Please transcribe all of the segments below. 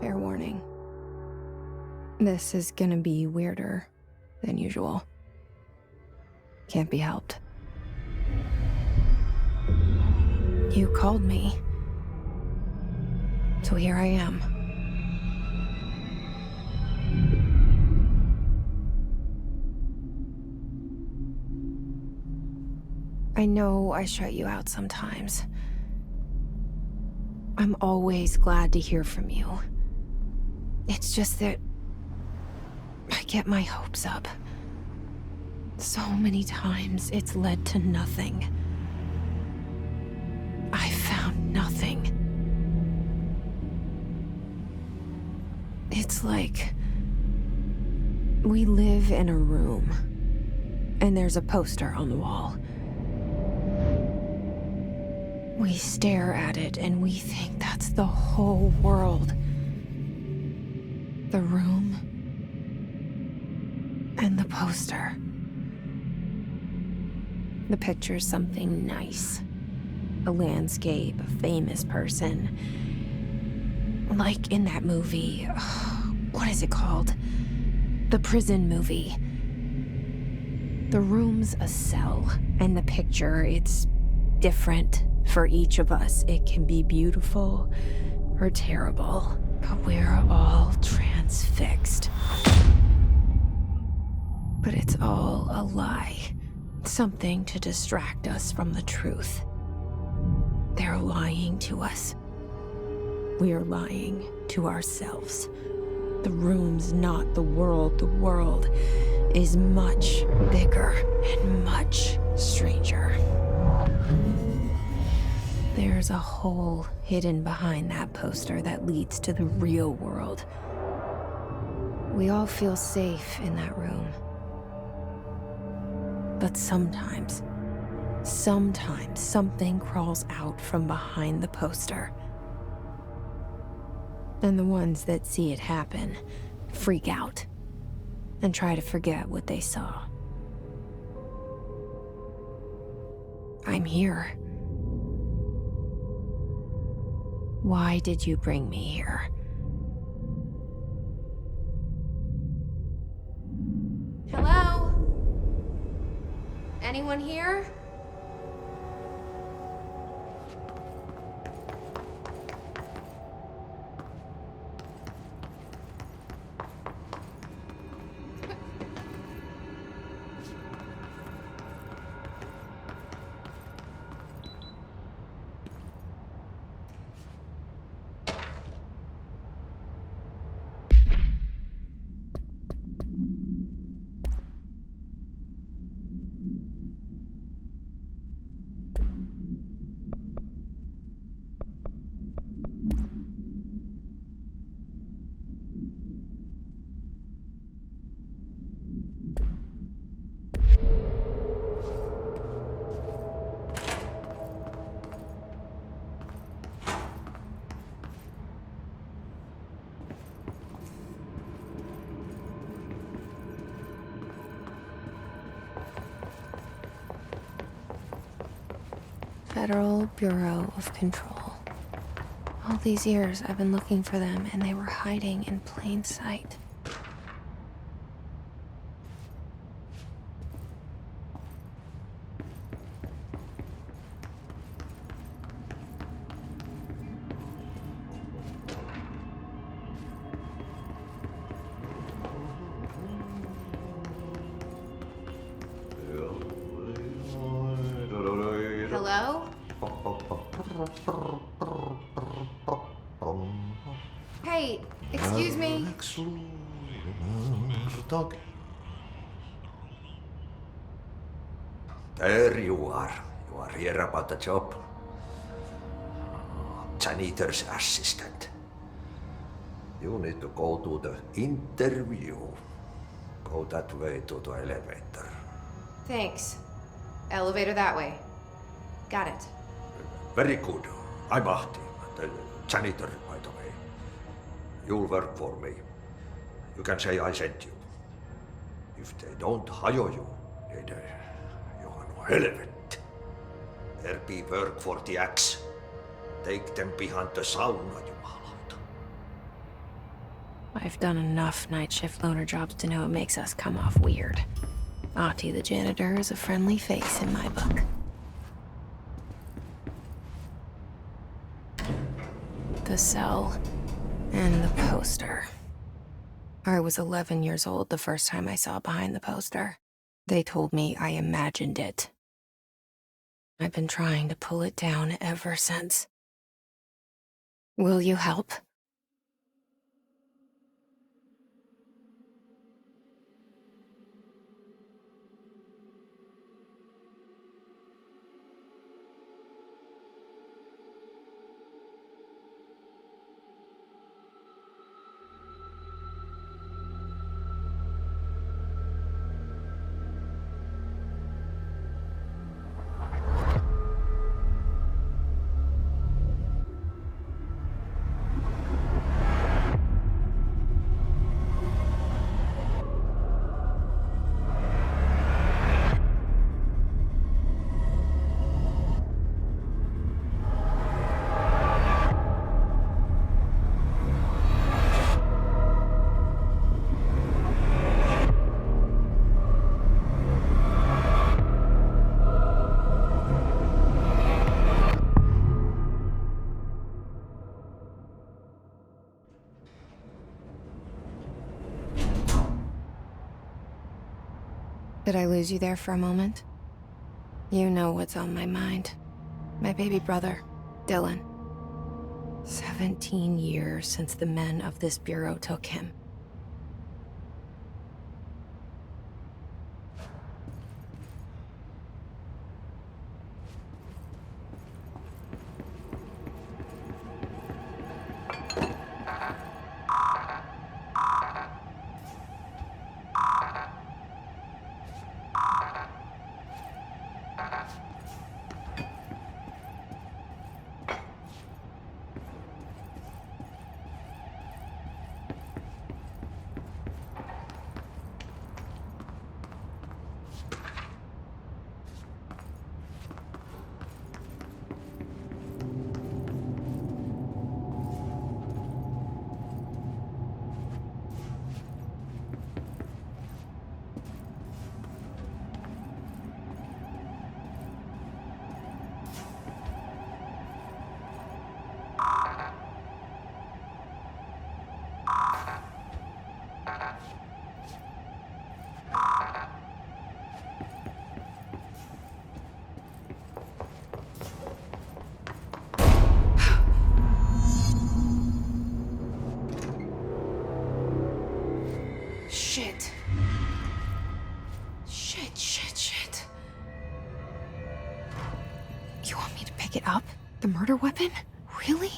Fair warning. This is gonna be weirder than usual. Can't be helped. You called me. So here I am. I know I shut you out sometimes. I'm always glad to hear from you. It's just that I get my hopes up. So many times it's led to nothing. I found nothing. It's like we live in a room, and there's a poster on the wall. We stare at it and we think that's the whole world. The room and the poster. The picture's something nice. A landscape, a famous person. Like in that movie, what is it called? The prison movie. The room's a cell, and the picture, it's different for each of us. It can be beautiful or terrible, but we're all transfixed. But it's all a lie. Something to distract us from the truth. They're lying to us. We're lying to ourselves. The room's not the world. The world is much bigger and much stranger. There's a hole hidden behind that poster that leads to the real world. We all feel safe in that room. But sometimes something crawls out from behind the poster. And the ones that see it happen freak out and try to forget what they saw. I'm here. Why did you bring me here? Hello? Anyone here? Federal Bureau of Control. All these years I've been looking for them, and they were hiding in plain sight. Hello? Hey, excuse me. There you are. You are here about the job. Janitor's assistant. You need to go to the interview. Go that way to the elevator. Thanks. Elevator that way. Got it. Very good. I'm Ahti, the janitor, by the way. You'll work for me. You can say I sent you. If they don't hire you, then you are no helvet. There be work for the axe. Take them behind the sauna, jumalauta. I've done enough night shift loner jobs to know it makes us come off weird. Ahti the janitor is a friendly face in my book. The cell and the poster. I was 11 years old the first time I saw behind the poster. They told me I imagined it. I've been trying to pull it down ever since. Will you help? Did I lose you there for a moment? You know what's on my mind. My baby brother, Dylan. 17 years since the men of this bureau took him. Shit. Shit. You want me to pick it up? The murder weapon? Really?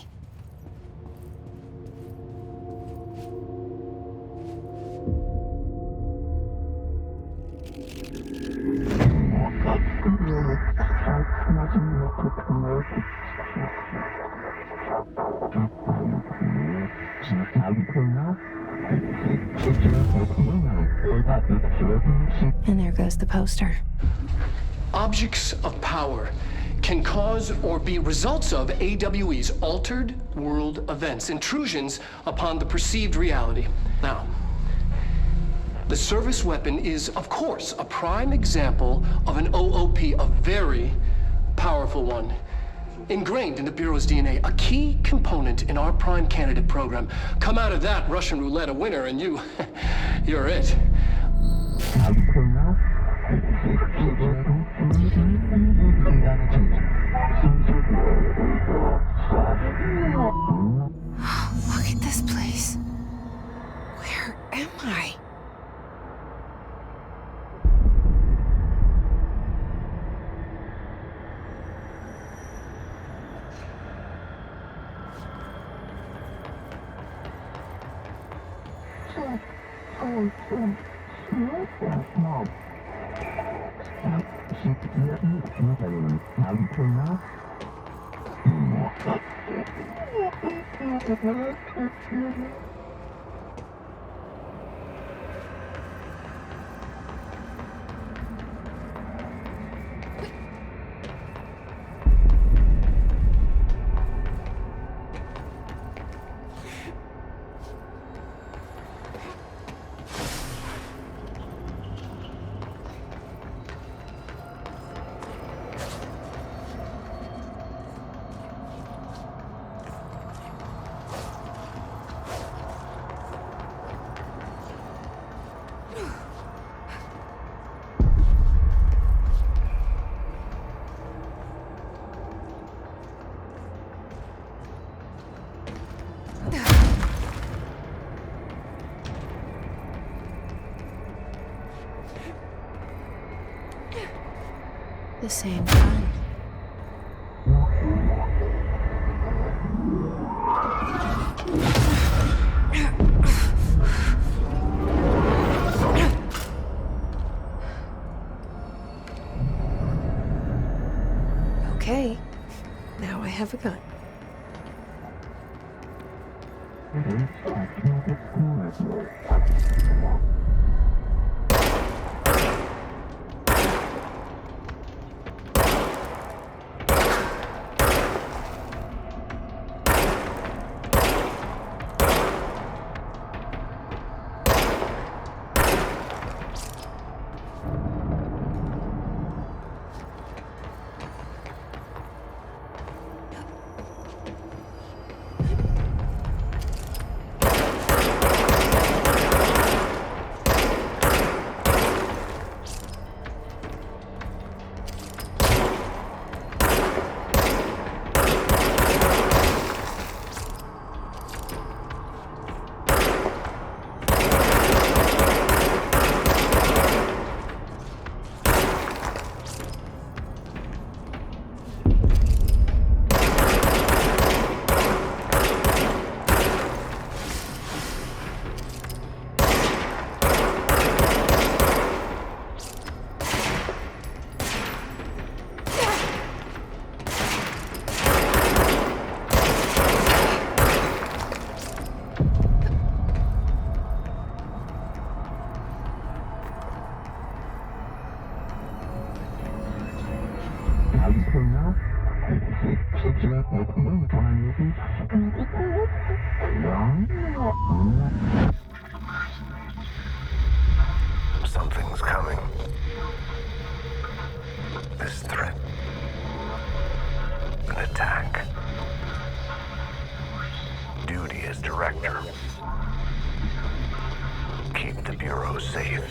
And there goes the poster. Objects of power can cause or be results of AWE's altered world events, intrusions upon the perceived reality. Now, the service weapon is, of course, a prime example of an OOP, a very powerful one. Ingrained in the Bureau's DNA, a key component in our prime candidate program. Come out of that Russian roulette a winner and you're it. Look at this place. Where am I? The same gun. Okay, now I have a gun. Something's coming. This threat. An attack. Duty as director. Keep the Bureau safe.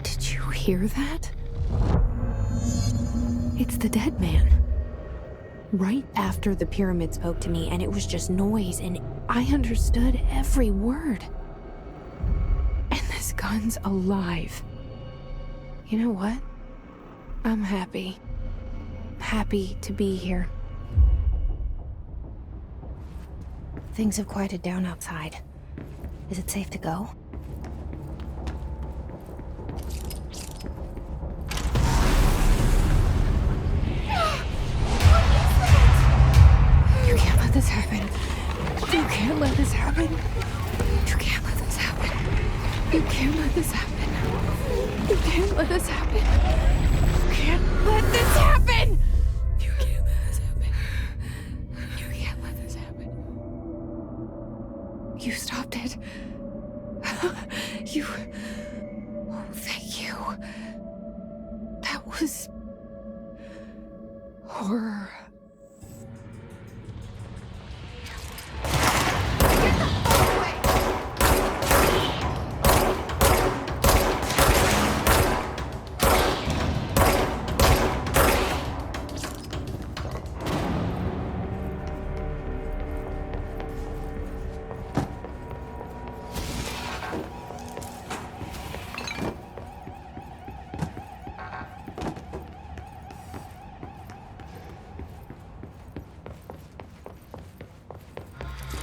Did you hear that? It's the dead man. Right after the pyramid spoke to me, and it was just noise, and I understood every word. And this gun's alive. You know what? I'm happy. Happy to be here. Things have quieted down outside. Is it safe to go? You can't let this happen. You can't let this happen. You can't let this happen. You can't let this happen. You can't let this happen. You can't let this happen. You can't let this happen. You can't let this happen. You stopped it. You... Oh, thank you. That was... horror.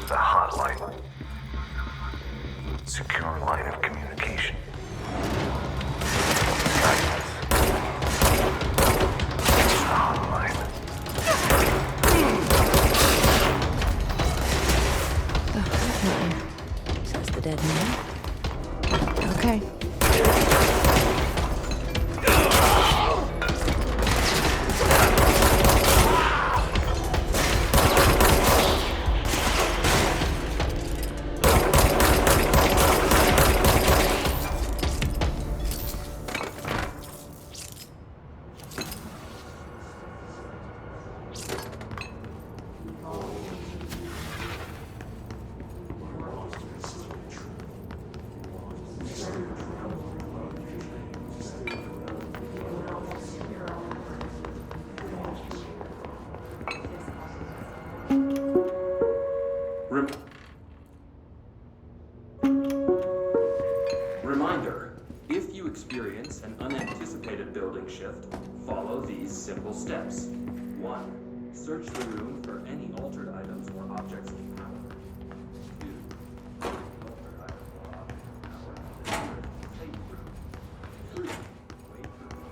The hotline. Secure line of communication. Guidance. The hotline. The hotline, says the dead man. Okay. Steps. 1. Search the room for any altered items or objects of power. 2. Altered items or objects of power. Safe room. 3. Wait for the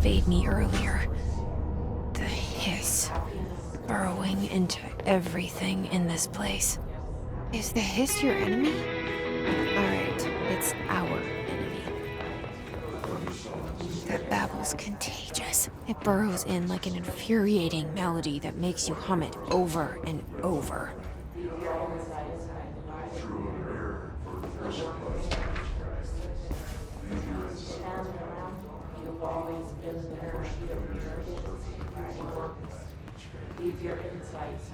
invade me earlier. The hiss, burrowing into everything in this place. Is the hiss your enemy? Alright, it's our enemy. That babble's contagious. It burrows in like an infuriating melody that makes you hum it over and over. Leave your insights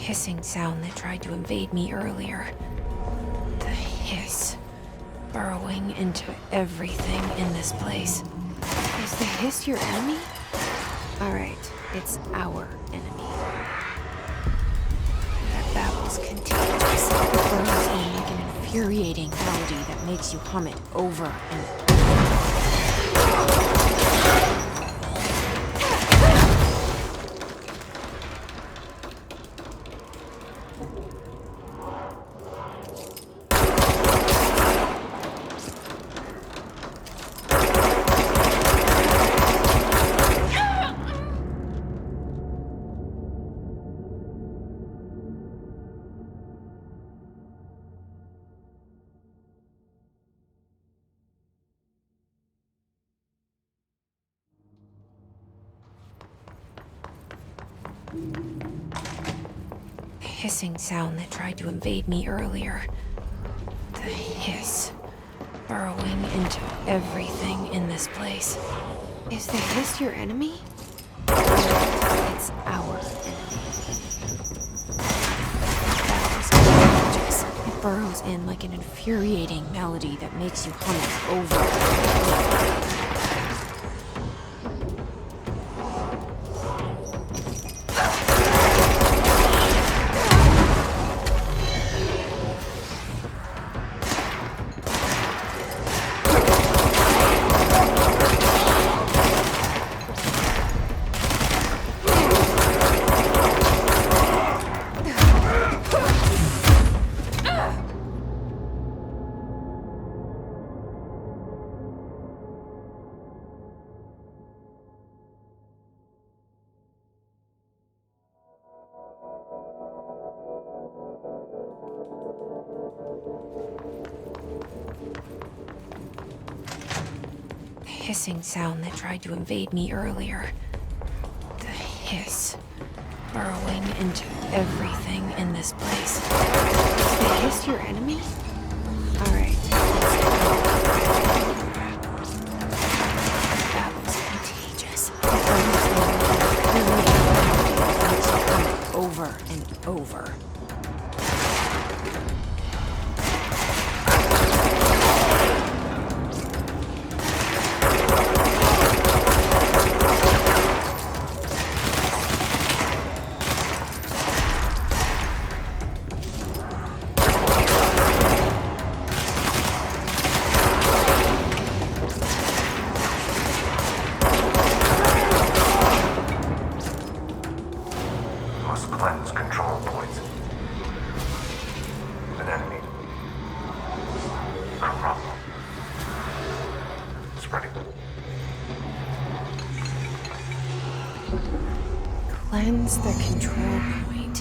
Hissing sound that tried to invade me earlier. The hiss, burrowing into everything in this place. Is the hiss your enemy? Alright, it's our enemy. That babble's contagious. It burrows in like an infuriating melody that makes you hum it over and over. hissing sound that tried to invade me earlier. The hiss, burrowing into everything in this place. Is the hiss your enemy? It's our enemy. That was contagious. It burrows in like an infuriating melody that makes you hum it over and over. Hissing sound that tried to invade me earlier. The hiss, burrowing into everything in this place. Is the hiss your enemy? Alright. That was contagious. It burrows in like an infuriating melody that makes you hum it over and over. Must cleanse control points. An enemy. Corrupt. Spreading. Cleanse the control point.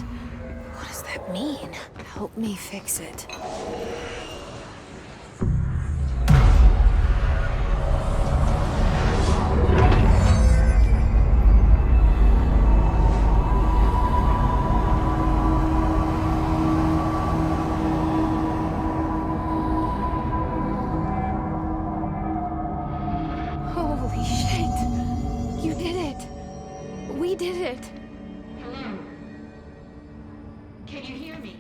What does that mean? Help me fix it. Holy shit! You did it! We did it! Hello? Can you hear me?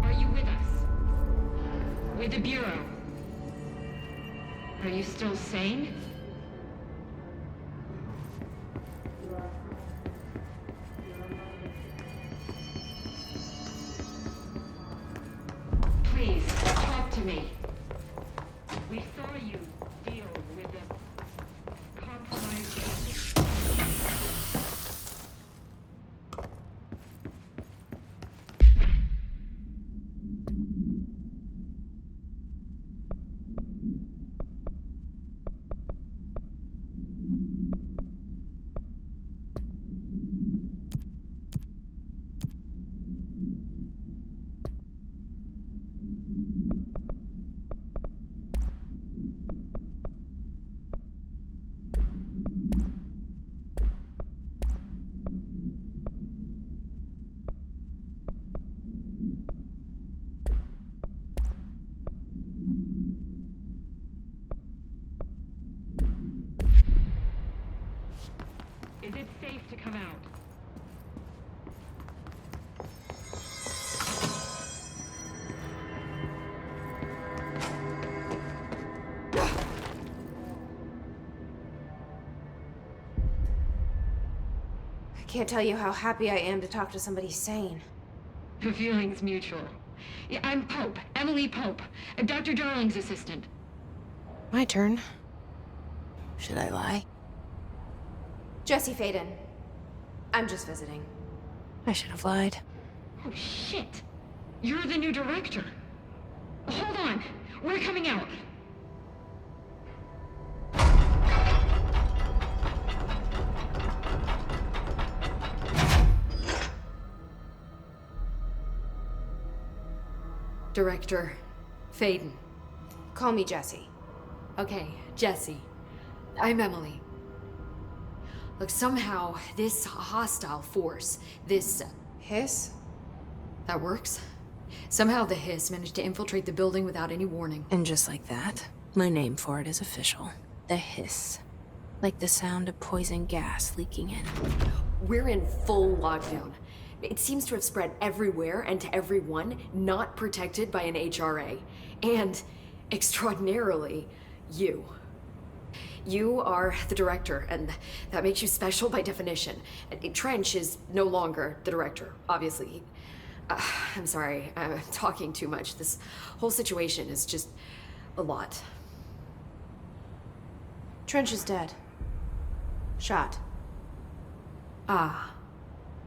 Are you with us? With the Bureau? Are you still sane? Please, talk to me. We saw you deal with a compromised agent. Is it safe to come out? I can't tell you how happy I am to talk to somebody sane. The feeling's mutual. Yeah, I'm Pope, Emily Pope, Dr. Darling's assistant. My turn. Should I lie? Jesse Faden. I'm just visiting. I should have lied. Oh, shit. You're the new director. Hold on. We're coming out. Director Faden. Call me Jesse. Okay, Jesse. I'm Emily. Look, somehow, this hostile force, this Hiss? That works. Somehow the Hiss managed to infiltrate the building without any warning. And just like that, my name for it is official. The Hiss. Like the sound of poison gas leaking in. We're in full lockdown. It seems to have spread everywhere and to everyone not protected by an HRA. And, extraordinarily, you. You are the director, and that makes you special by definition. Trench is no longer the director, obviously. I'm sorry, I'm talking too much. This whole situation is just a lot. Trench is dead. Shot. Ah,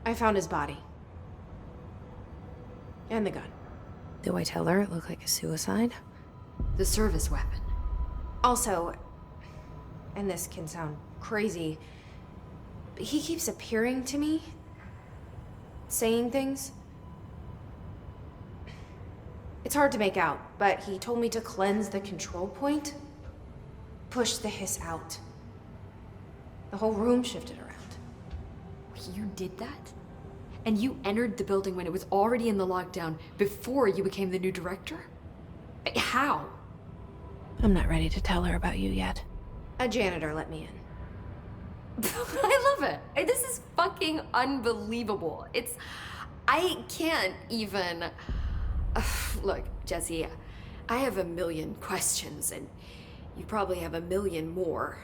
I found his body. And the gun. Do I tell her it looked like a suicide? the service weapon. Also, and this can sound crazy, but he keeps appearing to me, saying things. It's hard to make out, but he told me to cleanse the control point, push the hiss out. The whole room shifted around. You did that? And you entered the building when it was already in the lockdown before you became the new director? How? I'm not ready to tell her about you yet. A janitor let me in. I love it. This is fucking unbelievable. I can't even... Look, Jesse, I have a million questions, and you probably have a million more.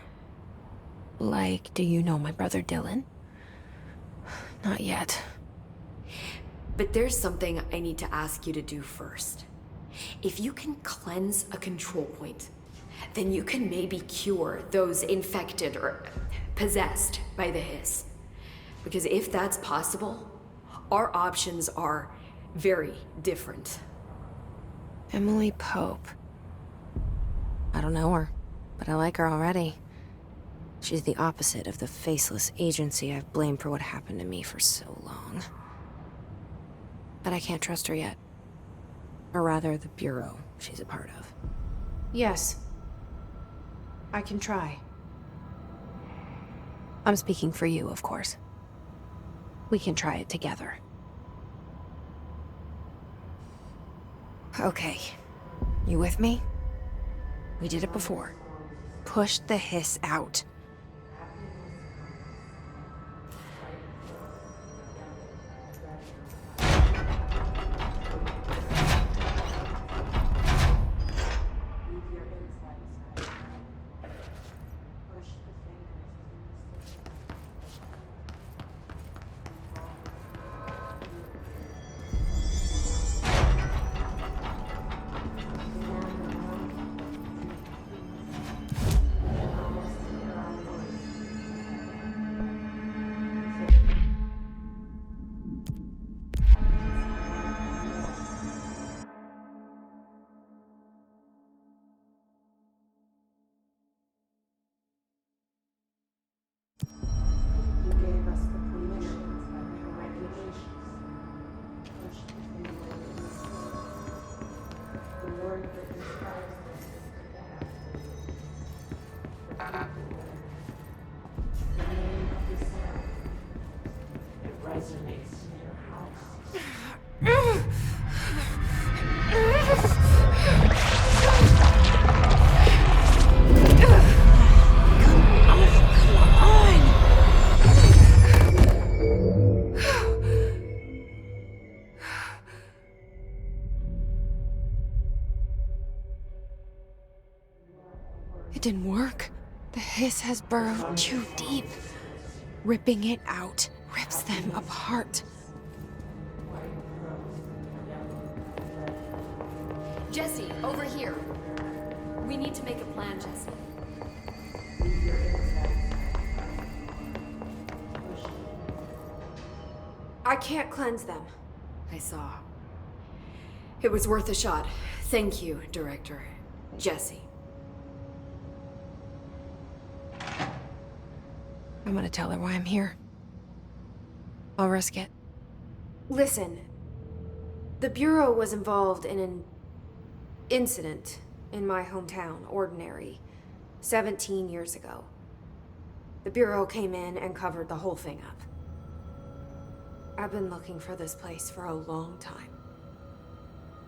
Like, do you know my brother Dylan? Not yet. But there's something I need to ask you to do first. If you can cleanse a control point, then you can maybe cure those infected or possessed by the hiss. Because if that's possible, our options are very different. Emily Pope. I don't know her, but I like her already. She's the opposite of the faceless agency I've blamed for what happened to me for so long. But I can't trust her yet. Or rather, the Bureau she's a part of. Yes. I can try. I'm speaking for you, of course. We can try it together. Okay. You with me? We did it before. Push the hiss out. It didn't work. The hiss has burrowed too deep. Ripping it out rips them apart. Jesse, over here. We need to make a plan, Jesse. I can't cleanse them. I saw. It was worth a shot. Thank you, Director. Jesse. I'm gonna tell her why I'm here. I'll risk it. Listen, the Bureau was involved in an incident in my hometown, Ordinary, 17 years ago. The Bureau came in and covered the whole thing up. I've been looking for this place for a long time.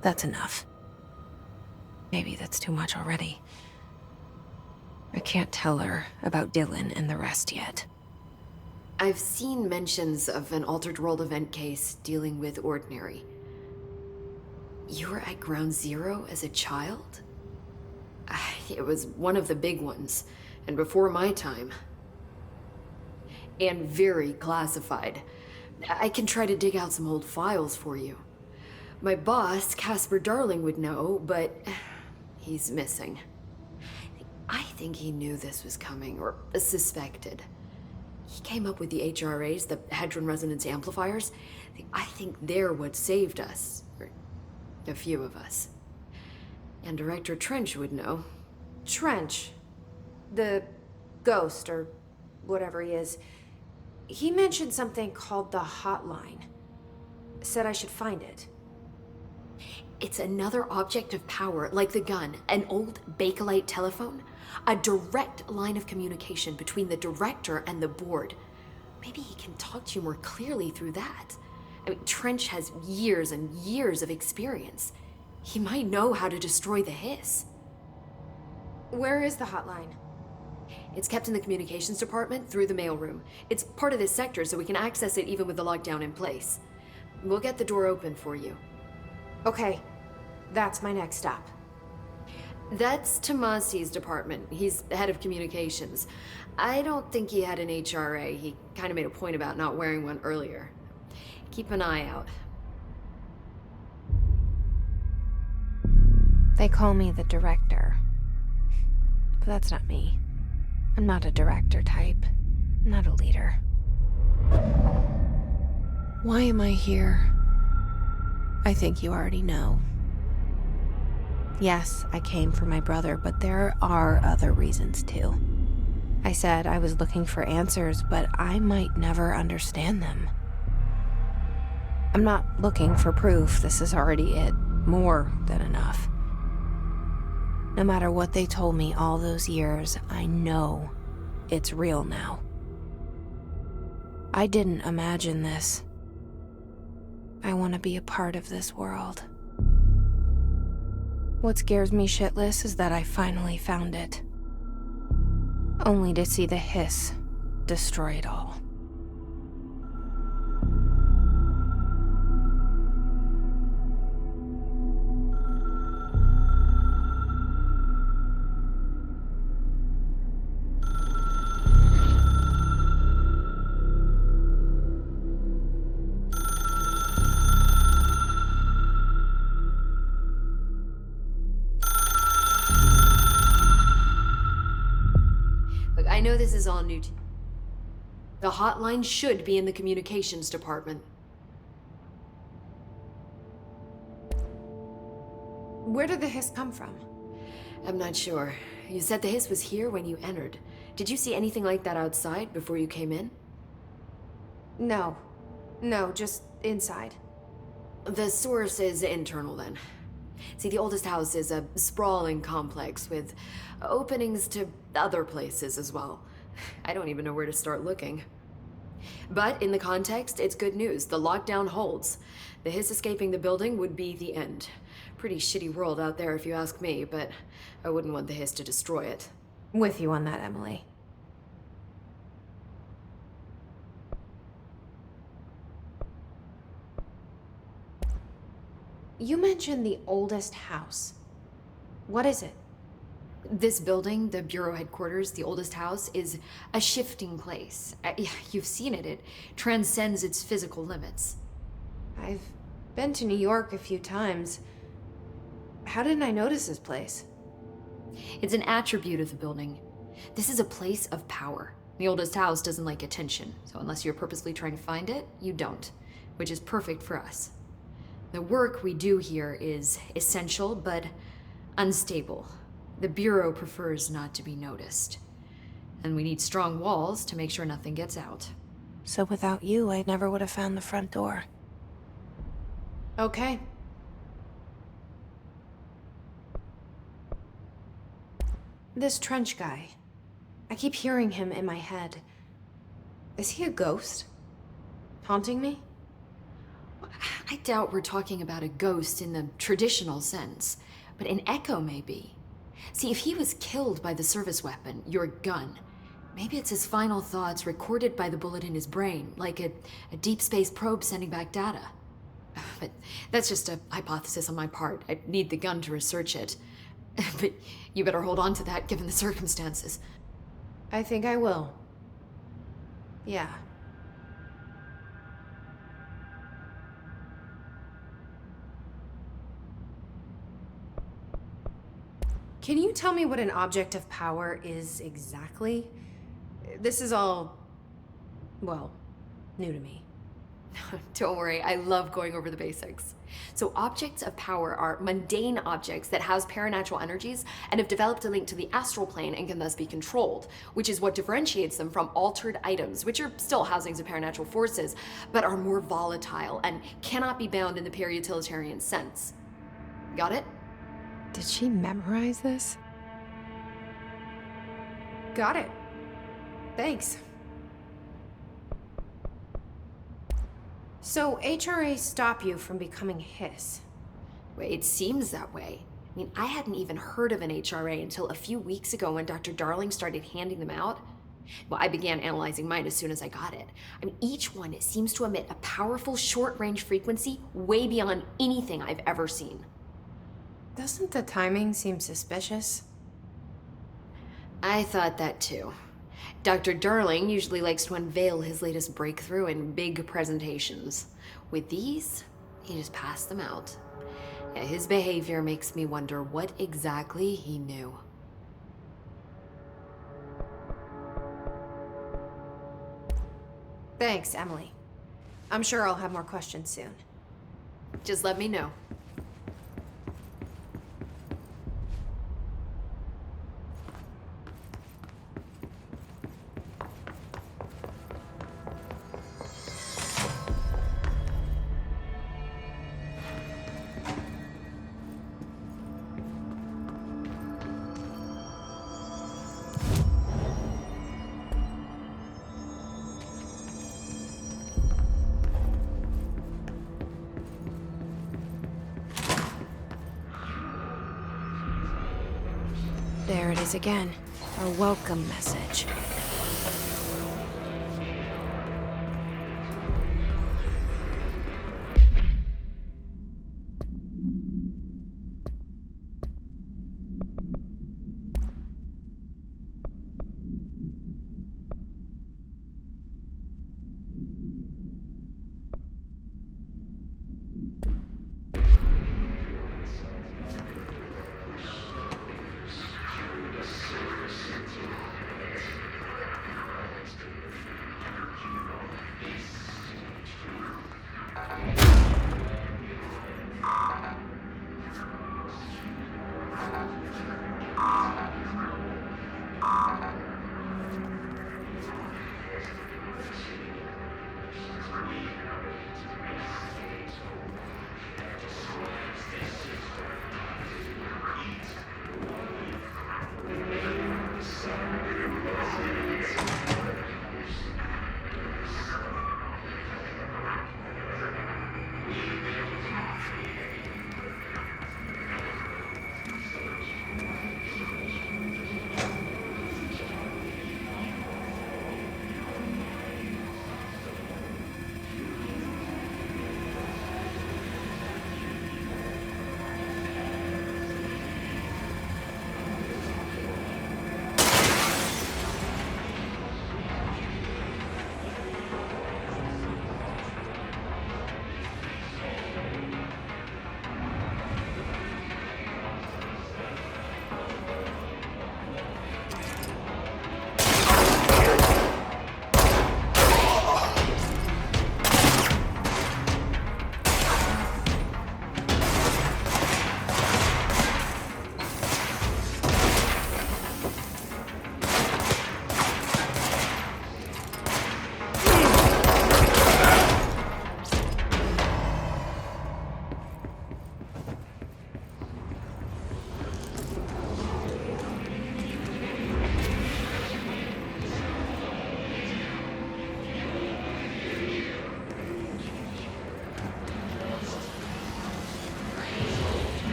That's enough. Maybe that's too much already. I can't tell her about Dylan and the rest yet. I've seen mentions of an Altered World event case dealing with Ordinary. You were at Ground Zero as a child? It was one of the big ones, and before my time. And very classified. I can try to dig out some old files for you. My boss, Casper Darling, would know, but he's missing. I think he knew this was coming, or suspected. He came up with the HRAs, the Hadron Resonance Amplifiers. I think they're what saved us. Or a few of us. And Director Trench would know. Trench. The ghost, or whatever he is. He mentioned something called the Hotline. Said I should find it. It's another object of power, like the gun, an old Bakelite telephone. A direct line of communication between the director and the board. Maybe he can talk to you more clearly through that. I mean, Trench has years and years of experience. He might know how to destroy the Hiss. Where is the hotline? It's kept in the communications department through the mailroom. It's part of this sector, so we can access it even with the lockdown in place. We'll get the door open for you. Okay, that's my next stop. That's Tomasi's department. He's head of communications. I don't think he had an HRA. He kind of made a point about not wearing one earlier. Keep an eye out. They call me the director. But that's not me. I'm not a director type. I'm not a leader. Why am I here? I think you already know. Yes, I came for my brother, but there are other reasons too. I said I was looking for answers, but I might never understand them. I'm not looking for proof. This is already it. More than enough. No matter what they told me all those years, I know it's real now. I didn't imagine this. I want to be a part of this world. What scares me shitless is that I finally found it. Only to see the Hiss destroy it all. I know this is all new to you. The hotline should be in the communications department. Where did the Hiss come from? I'm not sure. You said the Hiss was here when you entered. Did you see anything like that outside before you came in? No. No, just inside. The source is internal then. See, the oldest house is a sprawling complex with openings to other places as well. I don't even know where to start looking. But in the context, it's good news. The lockdown holds. The Hiss escaping the building would be the end. Pretty shitty world out there if you ask me, but I wouldn't want the Hiss to destroy it. With you on that, Emily. You mentioned the oldest house. What is it? This building, the Bureau headquarters, the oldest house, is a shifting place. You've seen it. It transcends its physical limits. I've been to New York a few times. How didn't I notice this place? It's an attribute of the building. This is a place of power. The oldest house doesn't like attention, so unless you're purposely trying to find it, you don't, which is perfect for us. The work we do here is essential, but unstable. The Bureau prefers not to be noticed. And we need strong walls to make sure nothing gets out. So without you, I never would have found the front door. Okay. This Trench guy. I keep hearing him in my head. Is he a ghost? Haunting me? I doubt we're talking about a ghost in the traditional sense, but an echo maybe. See, if he was killed by the service weapon, your gun, maybe it's his final thoughts recorded by the bullet in his brain, like a deep space probe sending back data. But that's just a hypothesis on my part. I'd need the gun to research it. But you better hold on to that given the circumstances. I think I will. Yeah. Can you tell me what an object of power is exactly? This is all, well, new to me. Don't worry, I love going over the basics. So objects of power are mundane objects that house paranatural energies and have developed a link to the astral plane and can thus be controlled, which is what differentiates them from altered items, which are still housings of paranatural forces, but are more volatile and cannot be bound in the pure utilitarian sense. Got it? Did she memorize this? Got it. Thanks. So HRA stop you from becoming Hiss? Well, it seems that way. I mean, I hadn't even heard of an HRA until a few weeks ago when Dr. Darling started handing them out. Well, I began analyzing mine as soon as I got it. I mean, each one seems to emit a powerful short-range frequency way beyond anything I've ever seen. Doesn't the timing seem suspicious? I thought that too. Dr. Darling usually likes to unveil his latest breakthrough in big presentations. With these, he just passed them out. Yeah, his behavior makes me wonder what exactly he knew. Thanks, Emily. I'm sure I'll have more questions soon. Just let me know. There it is again. A welcome message.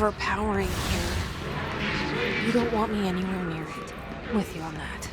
overpowering here. You don't want me anywhere near it. With you on that.